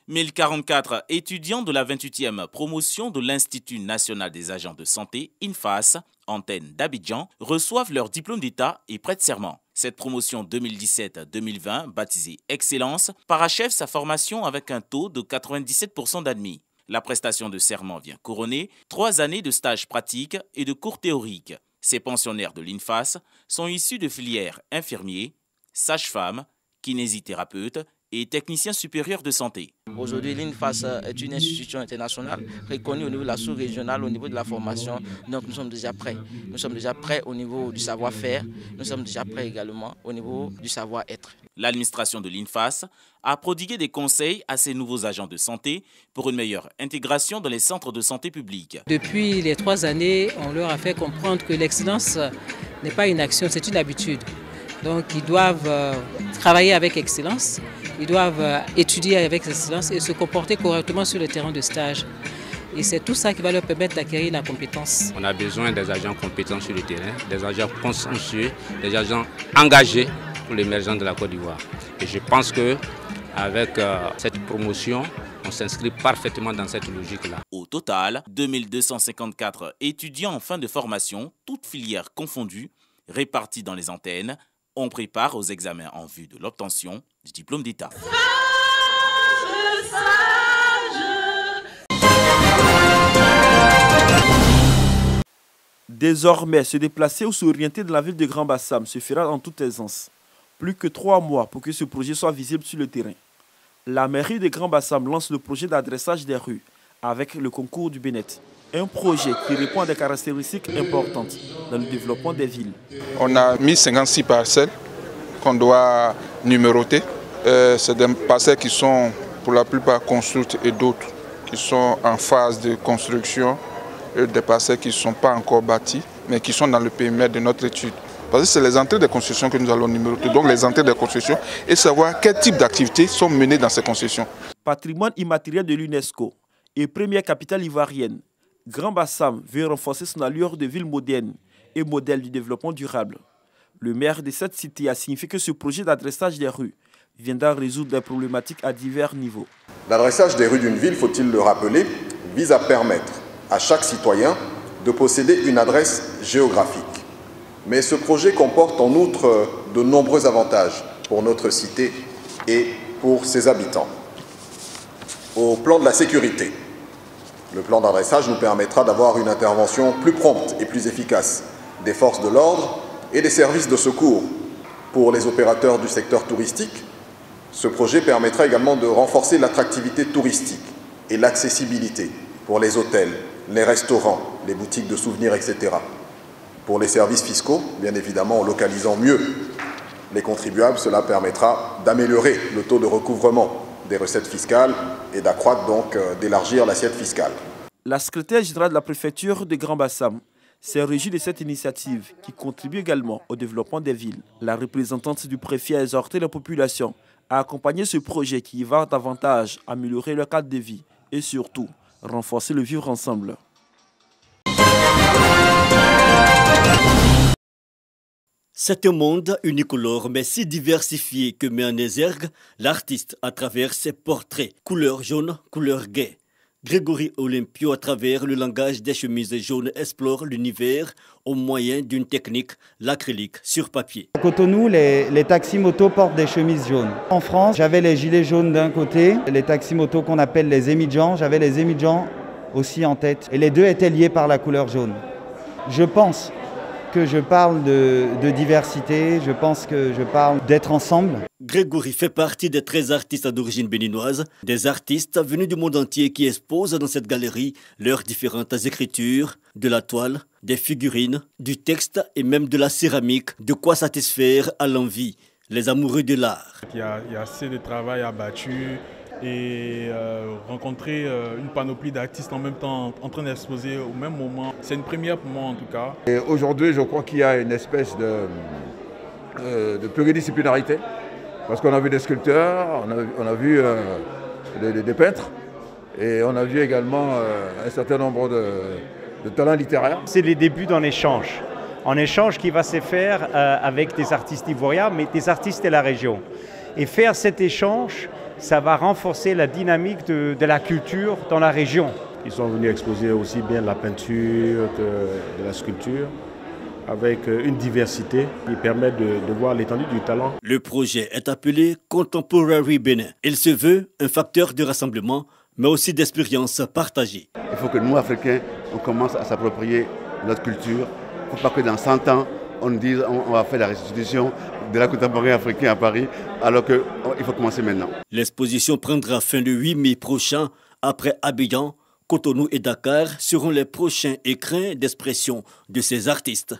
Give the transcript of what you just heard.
1044 étudiants de la 28e promotion de l'Institut national des agents de santé, INFAS, antenne d'Abidjan, reçoivent leur diplôme d'État et prêtent serment. Cette promotion 2017-2020, baptisée Excellence, parachève sa formation avec un taux de 97% d'admis. La prestation de serment vient couronner 3 années de stages pratiques et de cours théoriques. Ces pensionnaires de l'INFAS sont issus de filières infirmiers, sages-femmes, kinésithérapeutes et techniciens supérieurs de santé. Aujourd'hui, l'INFAS est une institution internationale reconnue au niveau de la sous-régionale, au niveau de la formation. Donc nous sommes déjà prêts. Nous sommes déjà prêts au niveau du savoir-faire. Nous sommes déjà prêts également au niveau du savoir-être. L'administration de l'INFAS a prodigué des conseils à ses nouveaux agents de santé pour une meilleure intégration dans les centres de santé publics. Depuis les 3 années, on leur a fait comprendre que l'excellence n'est pas une action, c'est une habitude. Donc ils doivent travailler avec excellence, ils doivent étudier avec excellence et se comporter correctement sur le terrain de stage. Et c'est tout ça qui va leur permettre d'acquérir la compétence. On a besoin des agents compétents sur le terrain, des agents consciencieux, des agents engagés pour l'émergence de la Côte d'Ivoire. Et je pense qu'avec cette promotion, on s'inscrit parfaitement dans cette logique-là. Au total, 2254 étudiants en fin de formation, toutes filières confondues, répartis dans les antennes, on prépare aux examens en vue de l'obtention du diplôme d'État. Désormais, se déplacer ou s'orienter dans la ville de Grand-Bassam se fera en toute aisance. Plus que 3 mois pour que ce projet soit visible sur le terrain. La mairie de Grand-Bassam lance le projet d'adressage des rues avec le concours du Bénet. Un projet qui répond à des caractéristiques importantes dans le développement des villes. On a mis 56 parcelles qu'on doit numéroter. C'est des parcelles qui sont pour la plupart construites et d'autres qui sont en phase de construction. Et des parcelles qui ne sont pas encore bâties, mais qui sont dans le périmètre de notre étude. Parce que c'est les entrées de construction que nous allons numéroter, donc les entrées de construction, et savoir quel type d'activités sont menées dans ces constructions. Patrimoine immatériel de l'UNESCO et première capitale ivoirienne, Grand-Bassam veut renforcer son allure de ville moderne et modèle du développement durable. Le maire de cette cité a signifié que ce projet d'adressage des rues viendra résoudre des problématiques à divers niveaux. L'adressage des rues d'une ville, faut-il le rappeler, vise à permettre à chaque citoyen de posséder une adresse géographique. Mais ce projet comporte en outre de nombreux avantages pour notre cité et pour ses habitants. Au plan de la sécurité, le plan d'adressage nous permettra d'avoir une intervention plus prompte et plus efficace des forces de l'ordre et des services de secours. Pour les opérateurs du secteur touristique, ce projet permettra également de renforcer l'attractivité touristique et l'accessibilité pour les hôtels, les restaurants, les boutiques de souvenirs, etc. Pour les services fiscaux, bien évidemment, en localisant mieux les contribuables, cela permettra d'améliorer le taux de recouvrement des recettes fiscales et d'accroître donc, d'élargir l'assiette fiscale. La secrétaire générale de la préfecture de Grand-Bassam s'est réjouie de cette initiative qui contribue également au développement des villes. La représentante du préfet a exhorté la population à accompagner ce projet qui va davantage améliorer leur cadre de vie et surtout renforcer le vivre ensemble. C'est un monde unicolore mais si diversifié que met en exergue l'artiste à travers ses portraits. Couleur jaune, couleur gaie. Grégory Olympio, à travers le langage des chemises jaunes, explore l'univers au moyen d'une technique, l'acrylique sur papier. À Cotonou, les taxis-motos portent des chemises jaunes. En France, j'avais les gilets jaunes d'un côté, les taxis-motos qu'on appelle les émidjans, j'avais les émidjans aussi en tête. Et les deux étaient liés par la couleur jaune. Je pense que je parle de diversité, je pense que je parle d'être ensemble. Grégory fait partie des 13 artistes d'origine béninoise, des artistes venus du monde entier qui exposent dans cette galerie leurs différentes écritures, de la toile, des figurines, du texte et même de la céramique, de quoi satisfaire à l'envie les amoureux de l'art. Il y a assez de travail abattu et rencontrer une panoplie d'artistes en même temps en train d'exposer au même moment. C'est une première pour moi en tout cas. Aujourd'hui, je crois qu'il y a une espèce de pluridisciplinarité. Parce qu'on a vu des sculpteurs, on a vu des peintres et on a vu également un certain nombre de talents littéraires. C'est les débuts d'un échange. Un échange qui va se faire avec des artistes ivoiriens, mais des artistes de la région. Et faire cet échange ça va renforcer la dynamique de la culture dans la région. Ils sont venus exposer aussi bien la peinture que de la sculpture, avec une diversité qui permet de voir l'étendue du talent. Le projet est appelé Contemporary Bénin. Il se veut un facteur de rassemblement, mais aussi d'expérience partagée. Il faut que nous, Africains, on commence à s'approprier notre culture. Il ne faut pas que dans 100 ans, on dise on va faire la restitution de la contemporaine africaine à Paris, alors qu'il faut commencer maintenant. L'exposition prendra fin le 8 mai prochain. Après Abidjan, Cotonou et Dakar seront les prochains écrins d'expression de ces artistes.